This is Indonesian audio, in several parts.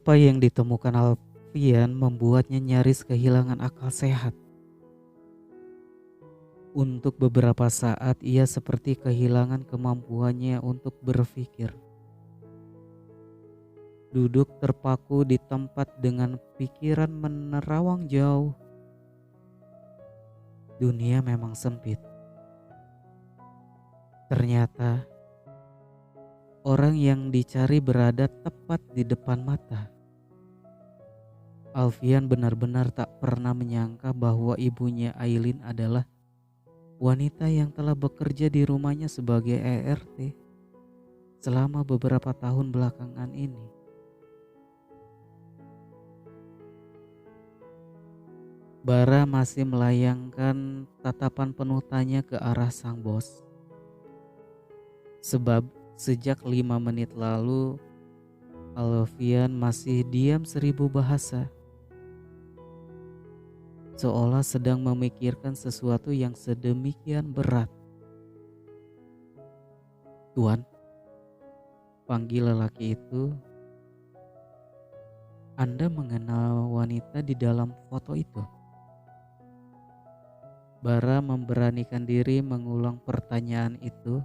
Apa yang ditemukan Alfian membuatnya nyaris kehilangan akal sehat. Untuk beberapa saat ia seperti kehilangan kemampuannya untuk berpikir. Duduk terpaku di tempat dengan pikiran menerawang jauh. Dunia memang sempit. Ternyata orang yang dicari berada tepat di depan mata. Alfian benar-benar tak pernah menyangka bahwa ibunya Aileen adalah wanita yang telah bekerja di rumahnya sebagai ERT selama beberapa tahun belakangan ini. Bara masih melayangkan tatapan penuh tanya ke arah sang bos. Sebab sejak 5 menit lalu Alfian masih diam 1000 bahasa. Seolah sedang memikirkan sesuatu yang sedemikian berat. "Tuan," panggil lelaki itu. "Anda mengenal wanita di dalam foto itu?" Bara memberanikan diri mengulang pertanyaan itu.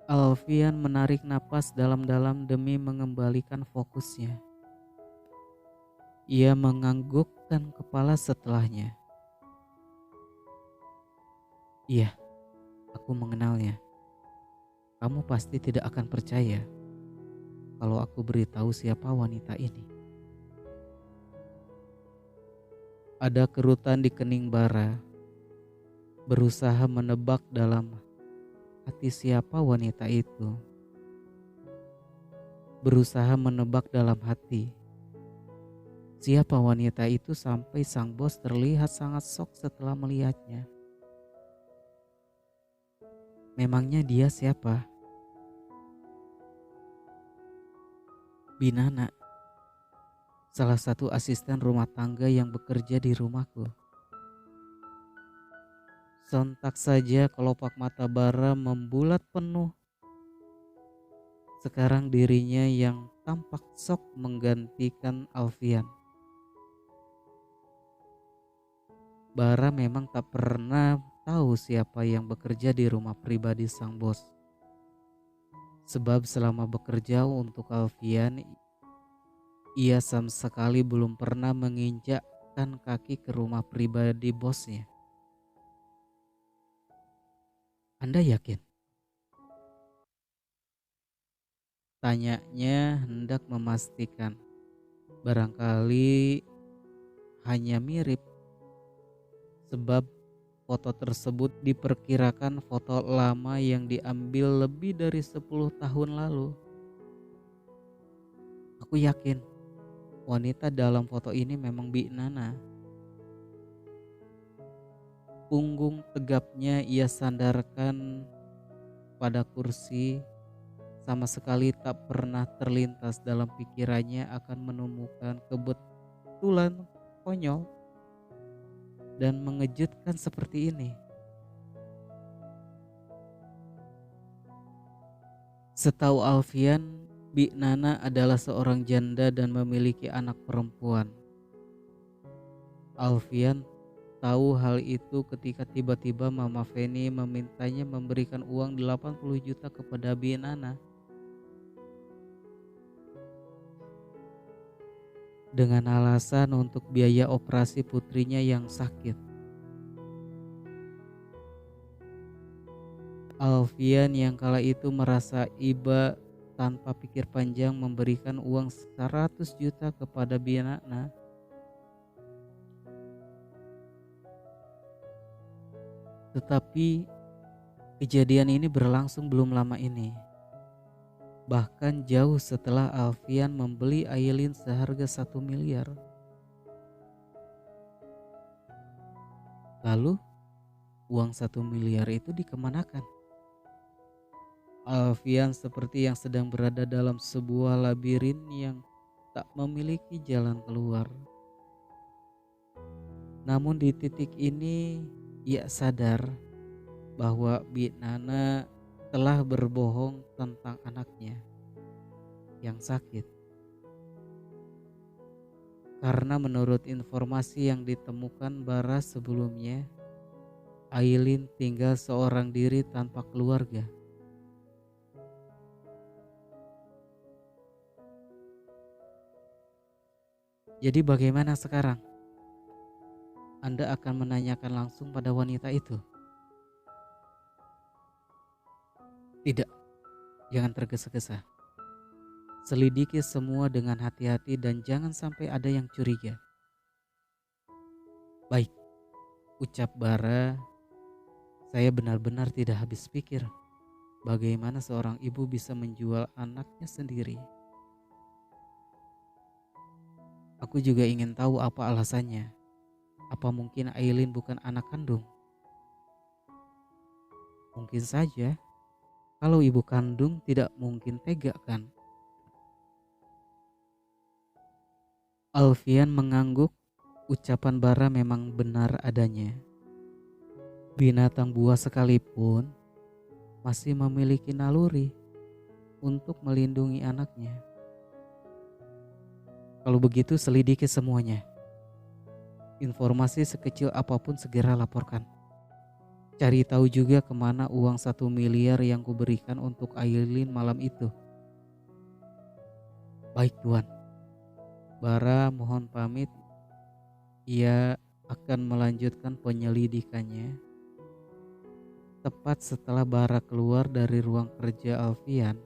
Alfian menarik napas dalam-dalam demi mengembalikan fokusnya. Ia menganggukkan kepala setelahnya. "Iya, aku mengenalnya. Kamu pasti tidak akan percaya kalau aku beritahu siapa wanita ini." Ada kerutan di kening Bara, berusaha menebak dalam hati siapa wanita itu. Berusaha menebak dalam hati siapa wanita itu sampai sang bos terlihat sangat shock setelah melihatnya. Memangnya dia siapa? "Binana, salah satu asisten rumah tangga yang bekerja di rumahku." Sontak saja kelopak mata Bara membulat penuh. Sekarang dirinya yang tampak shock menggantikan Alfian. Bara memang tak pernah tahu siapa yang bekerja di rumah pribadi sang bos. Sebab selama bekerja untuk Alfian, ia sama sekali belum pernah menginjakkan kaki ke rumah pribadi bosnya. "Anda yakin?" tanyanya hendak memastikan. Barangkali hanya mirip. Sebab foto tersebut diperkirakan foto lama yang diambil lebih dari 10 tahun lalu. "Aku yakin wanita dalam foto ini memang Bi Nana." Punggung tegapnya ia sandarkan pada kursi. Sama sekali tak pernah terlintas dalam pikirannya akan menemukan kebetulan konyol dan mengejutkan seperti ini. Setahu Alfian, Bi Nana adalah seorang janda dan memiliki anak perempuan. Alfian tahu hal itu ketika tiba-tiba Mama Feni memintanya memberikan uang 80 juta kepada Bi Nana dengan alasan untuk biaya operasi putrinya yang sakit. Alfian yang kala itu merasa iba tanpa pikir panjang memberikan uang 100 juta kepada Bi Nana. Tetapi kejadian ini berlangsung belum lama ini. Bahkan jauh setelah Alfian membeli Aileen seharga 1 miliar. Lalu uang 1 miliar itu dikemanakan? Alfian seperti yang sedang berada dalam sebuah labirin yang tak memiliki jalan keluar. Namun di titik ini ia sadar bahwa Bi Nana telah berbohong tentang anaknya. yang sakit. Karena menurut informasi yang ditemukan Bara sebelumnya, Aileen tinggal seorang diri tanpa keluarga. Jadi bagaimana sekarang? Anda akan menanyakan langsung pada wanita itu? Tidak, jangan tergesa-gesa. Selidiki semua dengan hati-hati dan jangan sampai ada yang curiga. Baik, ucap Bara, saya benar-benar tidak habis pikir bagaimana seorang ibu bisa menjual anaknya sendiri. Aku juga ingin tahu apa alasannya. Apa mungkin Aileen bukan anak kandung? Mungkin saja. Kalau ibu kandung tidak mungkin tega kan? Alfian mengangguk. Ucapan Bara memang benar adanya. Binatang buas sekalipun masih memiliki naluri untuk melindungi anaknya. Kalau begitu selidiki semuanya. Informasi sekecil apapun segera laporkan. Cari tahu juga kemana uang 1 miliar yang kuberikan untuk Aileen malam itu. Baik Tuan. Bara mohon pamit. Ia akan melanjutkan penyelidikannya. Tepat setelah Bara keluar dari ruang kerja Alfian,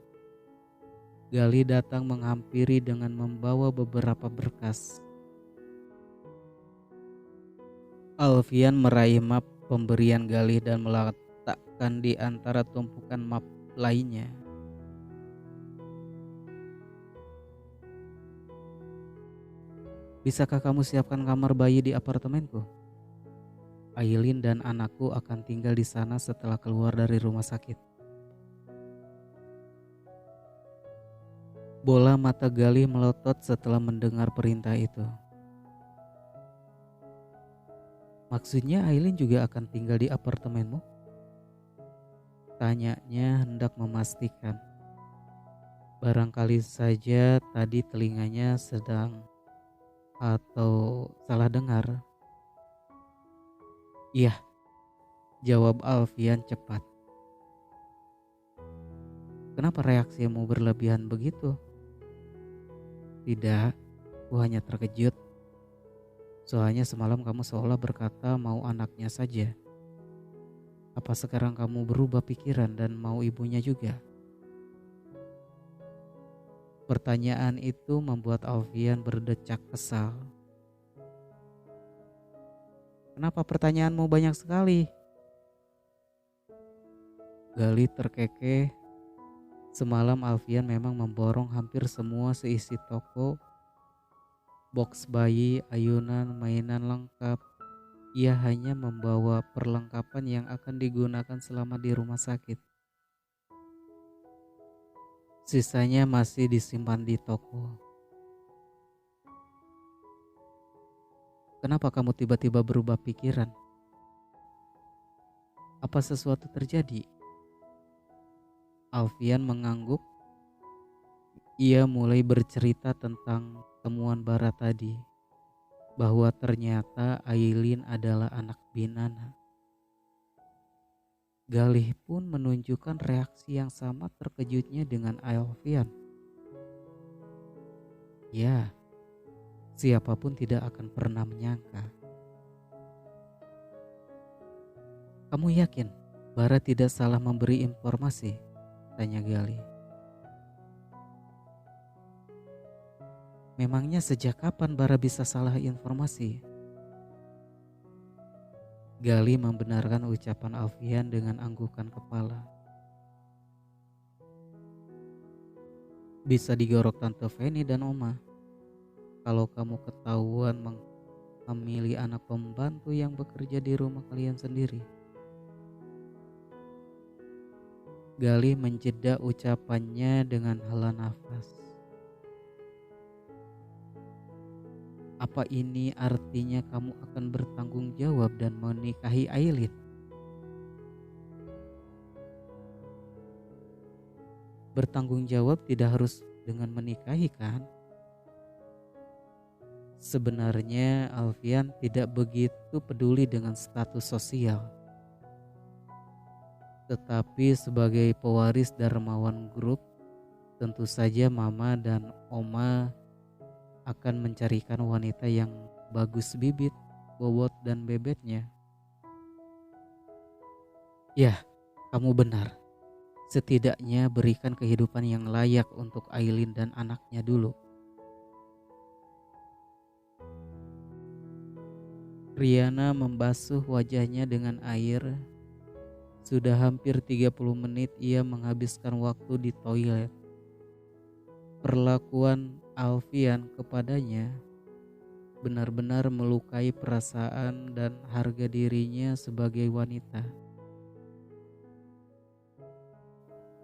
Gali datang menghampiri dengan membawa beberapa berkas. Alfian meraih map pemberian Gali dan meletakkan di antara tumpukan map lainnya. Bisakah kamu siapkan kamar bayi di apartemenku? Aileen dan anakku akan tinggal di sana setelah keluar dari rumah sakit. Bola mata Gali melotot setelah mendengar perintah itu. Maksudnya Aileen juga akan tinggal di apartemenmu? Tanyanya hendak memastikan. Barangkali saja tadi telinganya sedang atau salah dengar. Iya, jawab Alfian cepat. Kenapa reaksimu berlebihan begitu? Tidak, aku hanya terkejut. Soalnya semalam kamu seolah berkata mau anaknya saja. Apa sekarang kamu berubah pikiran dan mau ibunya juga? Pertanyaan itu membuat Alfian berdecak kesal. Kenapa pertanyaanmu banyak sekali? Gali terkekeh. Semalam Alfian memang memborong hampir semua seisi toko. Box bayi, ayunan, mainan lengkap. Ia hanya membawa perlengkapan yang akan digunakan selama di rumah sakit. Sisanya masih disimpan di toko. Kenapa kamu tiba-tiba berubah pikiran? Apa sesuatu terjadi? Alfian mengangguk. Ia mulai bercerita tentang temuan Bara tadi. Bahwa ternyata Aileen adalah anak binana. Galih pun menunjukkan reaksi yang sama terkejutnya dengan Alfian. Ya, siapapun tidak akan pernah menyangka. Kamu yakin Bara tidak salah memberi informasi? Tanya Gali. Memangnya sejak kapan Bara bisa salah informasi? Gali membenarkan ucapan Alfian dengan anggukan kepala. Bisa digorok Tante Feni dan Oma. Kalau kamu ketahuan memilih anak pembantu yang bekerja di rumah kalian sendiri. Gali menjeda ucapannya dengan hela nafas. Apa ini artinya kamu akan bertanggung jawab dan menikahi Aileen? Bertanggung jawab tidak harus dengan menikahi kan? Sebenarnya Alfian tidak begitu peduli dengan status sosial. Tetapi sebagai pewaris Darmawan Group, tentu saja Mama dan Oma akan mencarikan wanita yang bagus bibit, bobot dan bebetnya. Ya, kamu benar. Setidaknya berikan kehidupan yang layak untuk Aileen dan anaknya dulu. Riana membasuh wajahnya dengan air. Sudah hampir 30 menit ia menghabiskan waktu di toilet. Perlakuan Alfian kepadanya benar-benar melukai perasaan dan harga dirinya sebagai wanita.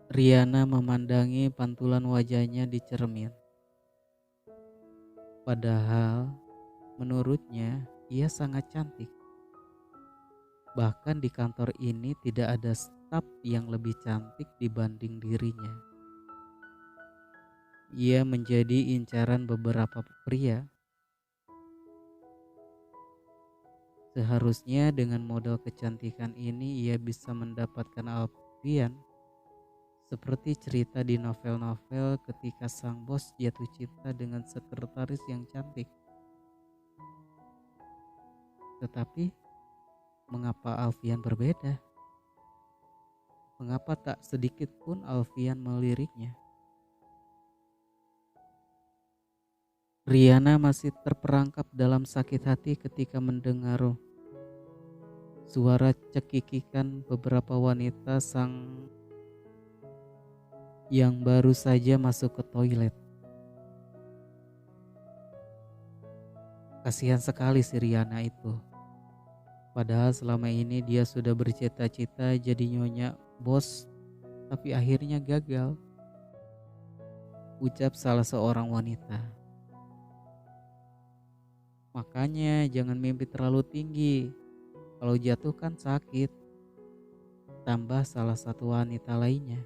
Riana memandangi pantulan wajahnya di cermin. Padahal menurutnya ia sangat cantik. Bahkan di kantor ini tidak ada staf yang lebih cantik dibanding dirinya. Ia menjadi incaran beberapa pria. Seharusnya dengan modal kecantikan ini ia bisa mendapatkan Alfian seperti cerita di novel-novel ketika sang bos jatuh cinta dengan sekretaris yang cantik. Tetapi mengapa Alfian berbeda? Mengapa tak sedikit pun Alfian meliriknya? Riana masih terperangkap dalam sakit hati ketika mendengar suara cekikikan beberapa wanita sang yang baru saja masuk ke toilet. Kasihan sekali si Riana itu. Padahal selama ini dia sudah bercita-cita jadi nyonya bos, tapi akhirnya gagal. Ucap salah seorang wanita. Makanya jangan mimpi terlalu tinggi. Kalau jatuh kan sakit. Tambah salah satu wanita lainnya.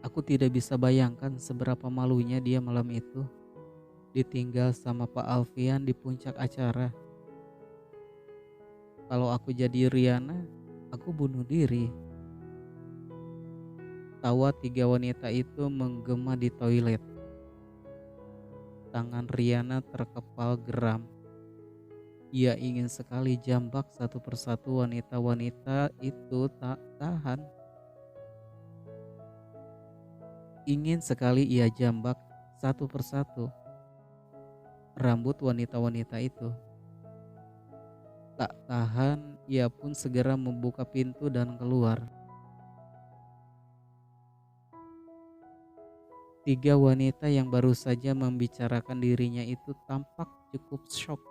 Aku tidak bisa bayangkan seberapa malunya dia malam itu ditinggal sama Pak Alfian di puncak acara. Kalau aku jadi Riana, aku bunuh diri. Tawa tiga wanita itu menggema di toilet. Tangan Riana terkepal geram. Ia ingin sekali jambak satu persatu wanita-wanita itu tak tahan. Ingin sekali ia jambak satu persatu rambut wanita-wanita itu. Tak tahan, ia pun segera membuka pintu dan keluar. Tiga wanita yang baru saja membicarakan dirinya itu tampak cukup shock.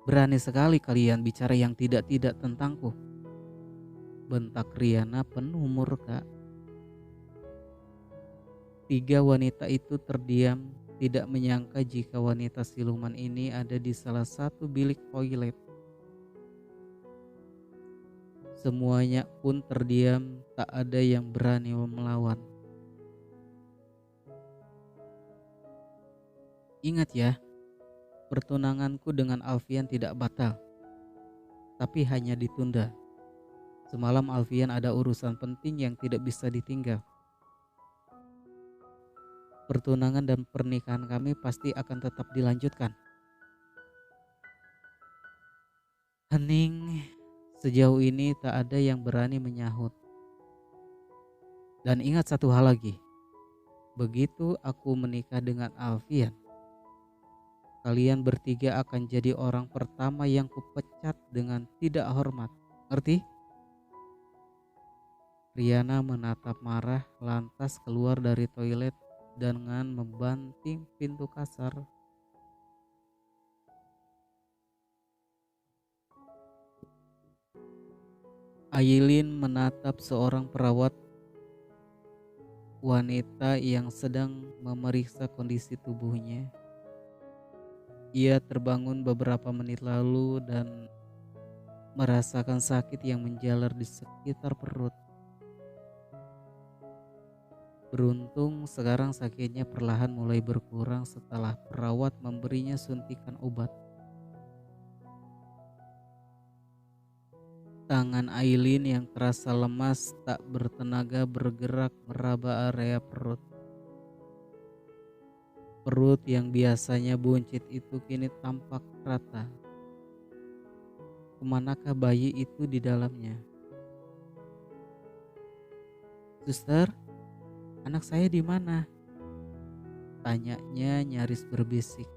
Berani sekali kalian bicara yang tidak-tidak tentangku, bentak Riana penuh murka. Tiga wanita itu terdiam, tidak menyangka jika wanita siluman ini ada di salah satu bilik toilet. Semuanya pun terdiam, tak ada yang berani melawan. Ingat ya, pertunanganku dengan Alfian tidak batal, tapi hanya ditunda. Semalam Alfian ada urusan penting yang tidak bisa ditinggal. Pertunangan dan pernikahan kami pasti akan tetap dilanjutkan. Hening, sejauh ini tak ada yang berani menyahut. Dan ingat satu hal lagi, begitu aku menikah dengan Alfian, kalian bertiga akan jadi orang pertama yang kupecat dengan tidak hormat. Ngerti? Riana menatap marah lantas keluar dari toilet dengan membanting pintu kasar. Aileen menatap seorang perawat wanita yang sedang memeriksa kondisi tubuhnya. Ia terbangun beberapa menit lalu dan merasakan sakit yang menjalar di sekitar perut. Beruntung sekarang sakitnya perlahan mulai berkurang setelah perawat memberinya suntikan obat. Tangan Aileen yang terasa lemas tak bertenaga bergerak meraba area perut. Perut yang biasanya buncit itu kini tampak rata. Kemanakah bayi itu di dalamnya? "Suster, anak saya di mana?" tanyanya nyaris berbisik.